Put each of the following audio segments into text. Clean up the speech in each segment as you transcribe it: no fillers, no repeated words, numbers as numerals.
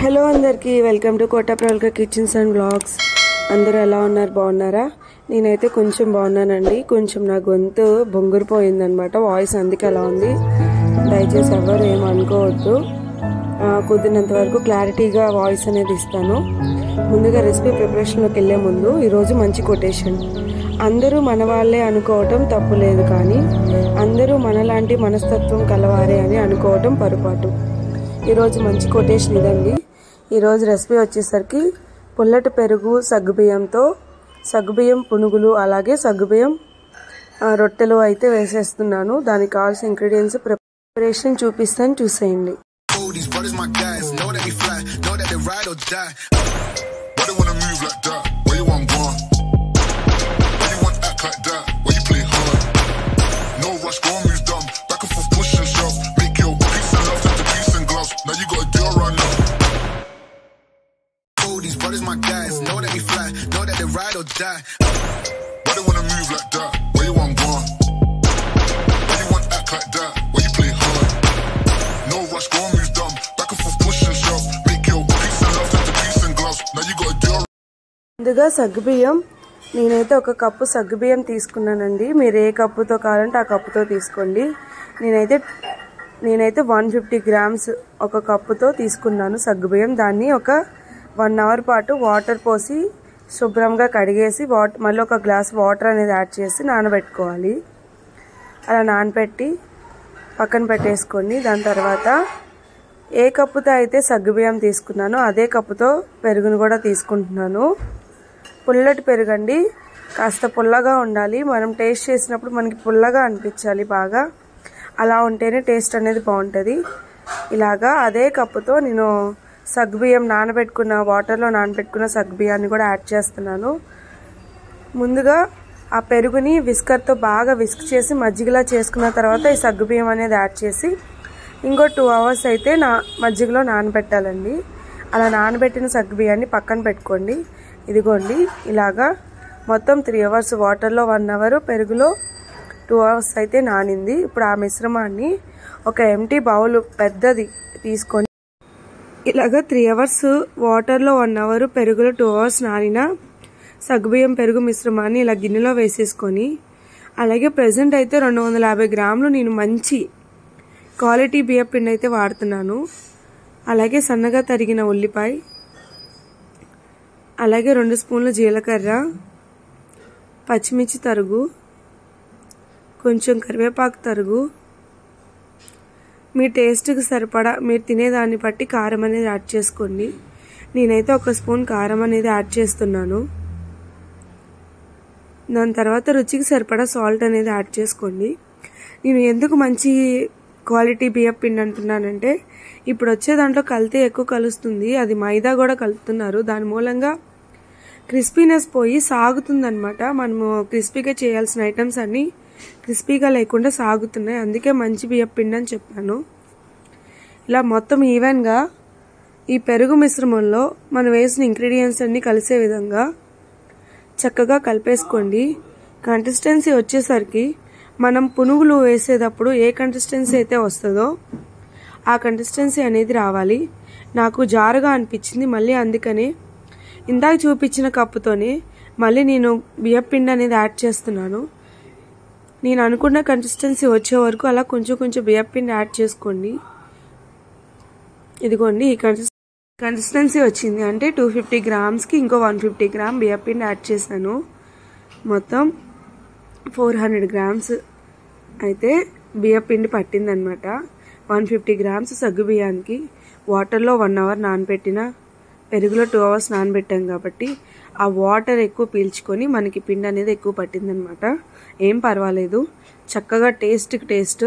Hello అందరికీ welcome to Kota Pravalka kitchens and blogs. అందరూ ఎలా ఉన్నారు, బాగున్నారా? నేనైతే కొంచెం బాగున్నానండి. కొంచెం నా గొంతు బొంగురిపోయిందనమాట, వాయిస్ అందుకే అలా ఉంది. దయచేసి ఎవరు ఏమనుకోవద్దు. కుదిరినంత వరకు క్లారిటీగా వాయిస్ అనేది ఇస్తాను. ముందుగా రెసిపీ ప్రిపరేషన్లోకి వెళ్ళే ముందు ఈరోజు మంచి కొటేషన్. అందరూ మన వాళ్ళే అనుకోవటం తప్పులేదు, కానీ అందరూ మనలాంటి మనస్తత్వం కలవారే అని అనుకోవటం పొరపాటు. ఈరోజు మంచి కొటేషన్ ఇదండి. ఈరోజు రెసిపీ వచ్చేసరికి పుల్లటి పెరుగు సగ్గుబియ్యంతో సగ్గుబియ్యం పునుగులు, అలాగే సగ్గుబియ్యం రొట్టెలు అయితే వేసేస్తున్నాను. దానికి కావాల్సిన ఇంగ్రీడియంట్స్ ప్రిపరేషన్ చూపిస్తాను, చూసేయండి. These brothers my guys, know that we fly, know that they ride or die. Why they wanna move like that? Where you want gone? Why you want act like that? Why you play hard? No rush, go and move dumb. Back and forth, push and shove. Make your peace and love turn to peace and gloves. Now you gotta do. ముందుగా సగ్గుబియ్యం, నేనైతే ఒక cup సగ్గుబియ్యం తీసుకున్నానండి. మీరు ఏ కప్పుతో కావాలంటే ఆ కప్పుతో తీసుకోండి. నేనైతే 150 గ్రామ్స్ ఒక కప్పుతో తీసుకున్నాను సగ్గుబియ్యం. దాన్ని ఒక 1 అవర్ పాటు వాటర్ పోసి శుభ్రంగా కడిగేసి మళ్ళీ ఒక గ్లాస్ వాటర్ అనేది యాడ్ చేసి నానబెట్టుకోవాలి. అలా నానబెట్టి పక్కన పెట్టేసుకోండి. దాని తర్వాత ఏ కప్పుతో అయితే సగ్గుబియ్యం తీసుకున్నానో అదే కప్పుతో పెరుగును కూడా తీసుకుంటున్నాను. పుల్లటి పెరుగండి, కాస్త పుల్లగా ఉండాలి. మనం టేస్ట్ చేసినప్పుడు మనకి పుల్లగా అనిపించాలి బాగా. అలా ఉంటేనే టేస్ట్ అనేది బాగుంటుంది. ఇలాగా అదే కప్పుతో నేను సగ్గుబియ్యం నానబెట్టుకున్న వాటర్లో నానబెట్టుకున్న సగ్గుబియ్యాన్ని కూడా యాడ్ చేస్తున్నాను. ముందుగా ఆ పెరుగుని విస్కర్తో బాగా విస్క్ చేసి మజ్జిగలా చేసుకున్న తర్వాత ఈ సగ్గుబియ్యం అనేది యాడ్ చేసి ఇంకో 2 అవర్స్ అయితే మజ్జిగలో నానబెట్టాలండి. అలా నానబెట్టిన సగ్గుబియ్యాన్ని పక్కన పెట్టుకోండి. ఇదిగోండి ఇలాగా మొత్తం 3 అవర్స్ వాటర్లో 1 అవర్ పెరుగులో 2 అవర్స్ అయితే నానింది. ఇప్పుడు ఆ మిశ్రమాన్ని ఒక ఎంటీ బౌల్ పెద్దది తీసుకొని ఇలాగా 3 అవర్స్ వాటర్లో 1 అవర్ పెరుగులో 2 అవర్స్ నానిన సగ్గుబియ్యం పెరుగు మిశ్రమాన్ని ఇలా గిన్నెలో వేసేసుకొని, అలాగే ప్రెజెంట్ అయితే 250 గ్రాములు నేను మంచి క్వాలిటీ బియ్యం పిండి అయితే వాడుతున్నాను. అలాగే సన్నగా తరిగిన ఉల్లిపాయ, అలాగే 2 స్పూన్ల జీలకర్ర, పచ్చిమిర్చి తరుగు, కొంచెం కరివేపాకు తరుగు, మీ టేస్ట్కి సరిపడా మీరు తినేదాన్ని బట్టి కారం అనేది యాడ్ చేసుకోండి. నేనైతే 1 స్పూన్ కారం అనేది యాడ్ చేస్తున్నాను. దాని తర్వాత రుచికి సరిపడా సాల్ట్ అనేది యాడ్ చేసుకోండి. నేను ఎందుకు మంచి క్వాలిటీ బియ్యం పిండి అంటున్నానంటే, ఇప్పుడు వచ్చే దాంట్లో కల్తీ ఎక్కువ కలుస్తుంది. అది మైదా కూడా కలుపుతున్నారు. దాని మూలంగా క్రిస్పీనెస్ పోయి సాగుతుందనమాట. మనము క్రిస్పీగా చేయాల్సిన ఐటమ్స్ అన్నీ క్రిస్పీగా లేకుండా సాగుతున్నాయి. అందుకే మంచి బియ్యం పిండి అని చెప్పాను. ఇలా మొత్తం ఈవెన్గా ఈ పెరుగు మిశ్రమంలో మనం వేసిన ఇంగ్రీడియంట్స్ అన్నీ కలిసే విధంగా చక్కగా కలిపేసుకోండి. కన్సిస్టెన్సీ వచ్చేసరికి మనం పునుగులు వేసేటప్పుడు ఏ కన్సిస్టెన్సీ అయితే వస్తుందో ఆ కన్సిస్టెన్సీ అనేది రావాలి. నాకు జారుగా అనిపించింది, మళ్ళీ అందుకనే ఇందాక చూపించిన కప్పుతోనే మళ్ళీ నేను బియ్యం పిండి అనేది యాడ్ చేస్తున్నాను. నేను అనుకున్న కన్సిస్టెన్సీ వచ్చే వరకు అలా కొంచెం కొంచెం బియ్యం పిండి యాడ్ చేసుకోండి. ఇదిగోండి ఈ కన్సిస్టెన్సీ వచ్చింది అంటే 250 గ్రామ్స్కి ఇంకో 150 గ్రామ్ బియ్యం పిండి యాడ్ చేశాను. మొత్తం 400 గ్రామ్స్ అయితే బియ్యం పిండి పట్టిందనమాట. 150 గ్రామ్స్ సగ్గు బియ్యానికి వాటర్లో 1 అవర్ నానబెట్టిన పెరుగులో 2 అవర్స్ నానబెట్టాం కాబట్టి ఆ వాటర్ ఎక్కువ పీల్చుకొని మనకి పిండి అనేది ఎక్కువ పట్టిందనమాట. ఏం పర్వాలేదు, చక్కగా టేస్ట్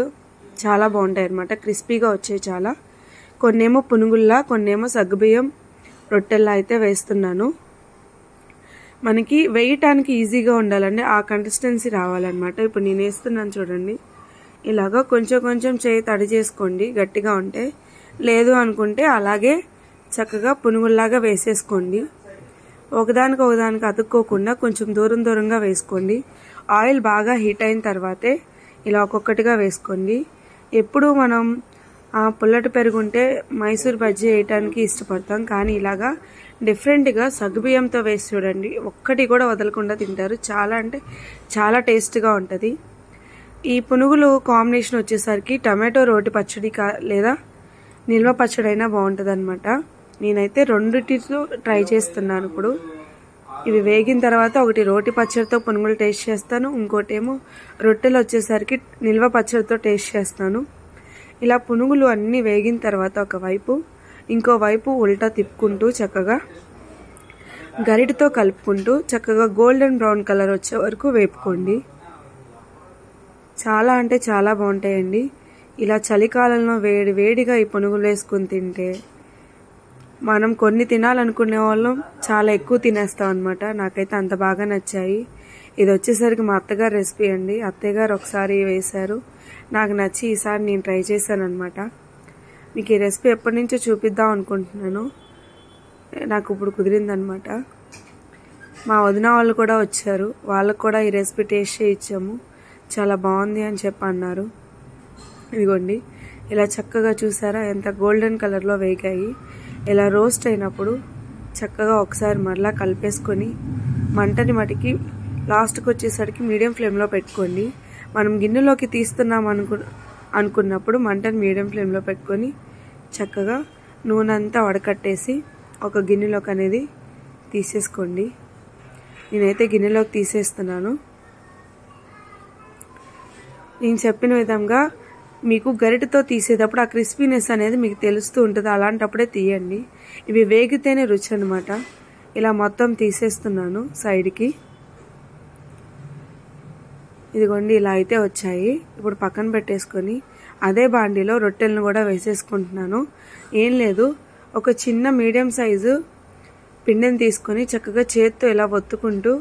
చాలా బాగుంటాయి అనమాట. క్రిస్పీగా వచ్చాయి చాలా. కొన్నేమో పునుగుల్లా, కొన్నేమో సగ్గుబియ్యం రొట్టెల్లా అయితే వేస్తున్నాను. మనకి వేయటానికి ఈజీగా ఉండాలండి, ఆ కన్సిస్టెన్సీ రావాలన్నమాట. ఇప్పుడు నేను వేస్తున్నాను చూడండి. ఇలాగా కొంచెం కొంచెం చేయి తడి చేసుకోండి గట్టిగా ఉంటే. లేదు అనుకుంటే అలాగే చక్కగా పునుగుల్లాగా వేసేసుకోండి. ఒకదానికి అతుక్కోకుండా కొంచెం దూరంగా వేసుకోండి. ఆయిల్ బాగా హీట్ అయిన తర్వాతే ఇలా ఒక్కొక్కటిగా వేసుకోండి. ఎప్పుడు మనం పుల్లటి పెరుగు ఉంటే మైసూర్ బజ్జీ వేయటానికి ఇష్టపడతాం, కానీ ఇలాగా డిఫరెంట్గా సగ్గుబియ్యంతో వేసి చూడండి, ఒక్కటి కూడా వదలకుండా తింటారు. చాలా అంటే చాలా టేస్ట్గా ఉంటుంది. ఈ పునుగులు కాంబినేషన్ వచ్చేసరికి టమాటో రోటి పచ్చడి లేదా నిల్వ పచ్చడి అయినా బాగుంటుంది అనమాట. నేనైతే రెండిటితో ట్రై చేస్తున్నాను. ఇప్పుడు ఇవి వేగిన తర్వాత ఒకటి రోటి పచ్చడితో పునుగులు టేస్ట్ చేస్తాను, ఇంకోటేమో రొట్టెలు వచ్చేసరికి నిల్వ పచ్చడితో టేస్ట్ చేస్తాను. ఇలా పునుగులు అన్నీ వేగిన తర్వాత ఒకవైపు ఇంకోవైపు ఉల్టా తిప్పుకుంటూ చక్కగా గరిటతో కలుపుకుంటూ చక్కగా గోల్డెన్ బ్రౌన్ కలర్ వచ్చే వరకు వేపుకోండి. చాలా అంటే చాలా బాగుంటాయండి. ఇలా చలికాలంలో వేడిగా ఈ పునుగులు వేసుకుని తింటే మనం కొన్ని తినాలనుకునే వాళ్ళం చాలా ఎక్కువ తినేస్తాం అనమాట. నాకైతే అంత బాగా నచ్చాయి. ఇది వచ్చేసరికి మా అత్తగారు రెసిపీ అండి. అత్తయ్య గారు ఒకసారి వేశారు, నాకు నచ్చి ఈసారి నేను ట్రై చేశాను అనమాట. మీకు ఈ రెసిపీ ఎప్పటి నుంచో చూపిద్దాం అనుకుంటున్నాను, నాకు ఇప్పుడు కుదిరిందనమాట. మా వదిన వాళ్ళు కూడా వచ్చారు, వాళ్ళకు కూడా ఈ రెసిపీ టేస్ట్ చేయించాము, చాలా బాగుంది అని చెప్పి అన్నారు. ఇదిగోండి ఇలా చక్కగా చూసారా ఎంత గోల్డెన్ కలర్లో వేగాయి. ఇలా రోస్ట్ అయినప్పుడు చక్కగా ఒకసారి మరలా కలిపేసుకొని మంటని మటుకి లాస్ట్కి వచ్చేసరికి మీడియం ఫ్లేమ్లో పెట్టుకోండి. మనం గిన్నెలోకి తీస్తున్నాం అనుకున్నప్పుడు మంటని మీడియం ఫ్లేమ్లో పెట్టుకొని చక్కగా నూనె అంతా వడకట్టేసి ఒక గిన్నెలోకి అనేది తీసేసుకోండి. నేనైతే గిన్నెలోకి తీసేస్తున్నాను. నేను చెప్పిన విధంగా మీకు గరిటతో తీసేటప్పుడు ఆ క్రిస్పీనెస్ అనేది మీకు తెలుస్తూ ఉంటుంది, అలాంటప్పుడే తీయండి. ఇవి వేగితేనే రుచి అనమాట. ఇలా మొత్తం తీసేస్తున్నాను సైడ్కి. ఇదిగోండి ఇలా అయితే వచ్చాయి. ఇప్పుడు పక్కన పెట్టేసుకొని అదే బాండీలో రొట్టెలను కూడా వేసేసుకుంటున్నాను. ఏం లేదు, ఒక చిన్న మీడియం సైజు పిండిని తీసుకొని చక్కగా చేత్తో ఇలా ఒత్తుకుంటూ,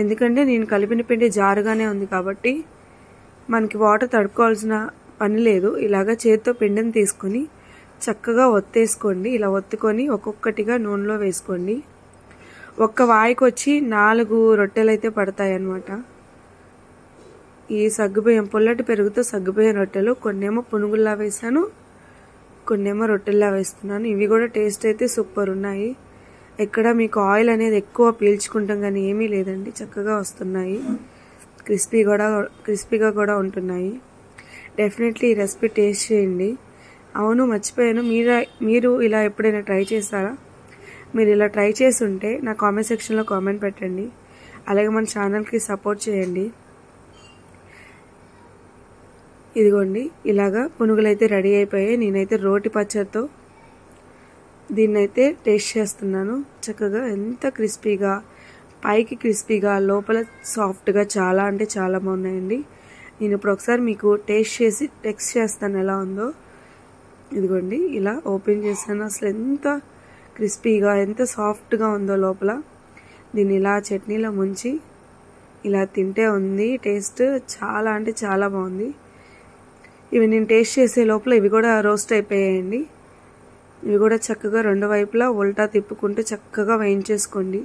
ఎందుకంటే నేను కలిపిన పిండి జారుగానే ఉంది కాబట్టి మనకి వాటర్ తడుపుకోవాల్సిన పని లేదు. ఇలాగ చేత్తో పిండిని తీసుకొని చక్కగా ఒత్తేసుకోండి. ఇలా ఒత్తుకొని ఒక్కొక్కటిగా నూనెలో వేసుకోండి. ఒక్క వాయికి వచ్చి 4 రొట్టెలు అయితే పడతాయి అన్నమాట. ఈ సగ్గుబియ్యం పుల్లటి పెరుగుతో సగ్గుబియ్యం రొట్టెలు కొన్నేమో పునుగుల్లా వేసాను, కొన్నేమో రొట్టెల్లా వేస్తున్నాను. ఇవి కూడా టేస్ట్ అయితే సూపర్ ఉన్నాయి. ఎక్కడ మీకు ఆయిల్ అనేది ఎక్కువ పీల్చుకుంటాం కానీ ఏమీ లేదండి, చక్కగా వస్తున్నాయి. క్రిస్పీగా కూడా ఉంటున్నాయి. డెఫినెట్లీ ఈ రెసిపీ టేస్ట్ చేయండి. అవును మర్చిపోయాను, మీరు ఇలా ఎప్పుడైనా ట్రై చేస్తారా? మీరు ఇలా ట్రై చేసి ఉంటే నా కామెంట్ సెక్షన్లో కామెంట్ పెట్టండి. అలాగే మన ఛానల్కి సపోర్ట్ చేయండి. ఇదిగోండి ఇలాగా పునుగులు అయితే రెడీ అయిపోయాయి. నేనైతే రోటి పచ్చడితో దీన్నైతే టేస్ట్ చేస్తున్నాను. చక్కగా ఎంత క్రిస్పీగా, పైకి క్రిస్పీగా లోపల సాఫ్ట్గా చాలా అంటే చాలా బాగున్నాయండి. నేను ఇప్పుడు ఒకసారి మీకు టేస్ట్ చేసి టెక్స్ట్ చేస్తాను ఎలా ఉందో. ఇదిగోండి ఇలా ఓపెన్ చేశాను, అసలు ఎంత క్రిస్పీగా ఎంత సాఫ్ట్గా ఉందో లోపల. దీన్ని ఇలా చట్నీలో ముంచి ఇలా తింటే ఉంది టేస్ట్ చాలా అంటే చాలా బాగుంది. ఇవి నేను టేస్ట్ చేసే లోపల ఇవి కూడా రోస్ట్ అయిపోయాయండి. ఇవి కూడా చక్కగా రెండు వైపులా ఉల్టా తిప్పుకుంటూ చక్కగా వేయించేసుకోండి.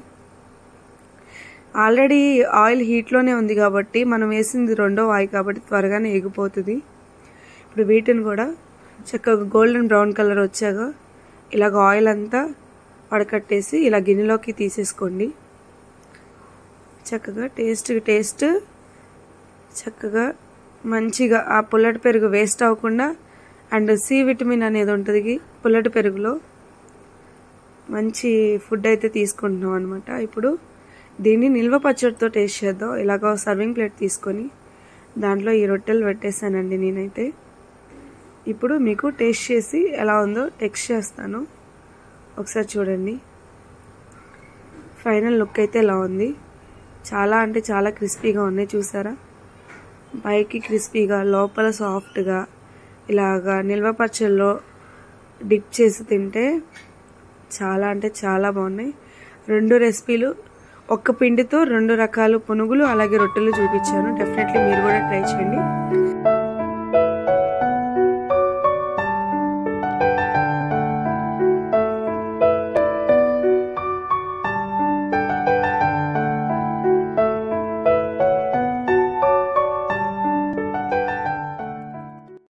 ఆల్రెడీ ఆయిల్ హీట్లోనే ఉంది కాబట్టి మనం వేసింది రెండో వాయి కాబట్టి త్వరగానే ఎగిపోతుంది. ఇప్పుడు వీటిని కూడా చక్కగా గోల్డెన్ బ్రౌన్ కలర్ వచ్చాక ఇలాగ ఆయిల్ అంతా వడకట్టేసి ఇలా గిన్నెలోకి తీసేసుకోండి. చక్కగా టేస్ట్ చక్కగా మంచిగా ఆ పుల్లటి పెరుగు వేస్ట్ అవ్వకుండా అండ్ సి విటమిన్ అనేది ఉంటుంది పుల్లటి పెరుగులో, మంచి ఫుడ్ అయితే తీసుకుంటున్నాం అనమాట. ఇప్పుడు దీన్ని నిల్వ పచ్చడితో టేస్ట్ చేద్దాం. ఇలాగ సర్వింగ్ ప్లేట్ తీసుకొని దాంట్లో ఈ రొట్టెలు పెట్టేసానండి నేనైతే. ఇప్పుడు మీకు టేస్ట్ చేసి ఎలా ఉందో టెక్స్ట్ చేస్తాను, ఒకసారి చూడండి. ఫైనల్ లుక్ అయితే ఎలా ఉంది, చాలా అంటే చాలా క్రిస్పీగా ఉన్నాయి చూసారా. పైకి క్రిస్పీగా లోపల సాఫ్ట్గా ఇలాగా నిల్వ పచ్చళ్ళలో డిప్ చేసి తింటే చాలా అంటే చాలా బాగున్నాయి. 2 రెసిపీలు ఒక్క పిండితో 2 రకాల పునుగులు అలాగే రొట్టెలు చూపించాను. డెఫినెట్లీ మీరు కూడా ట్రై చేయండి.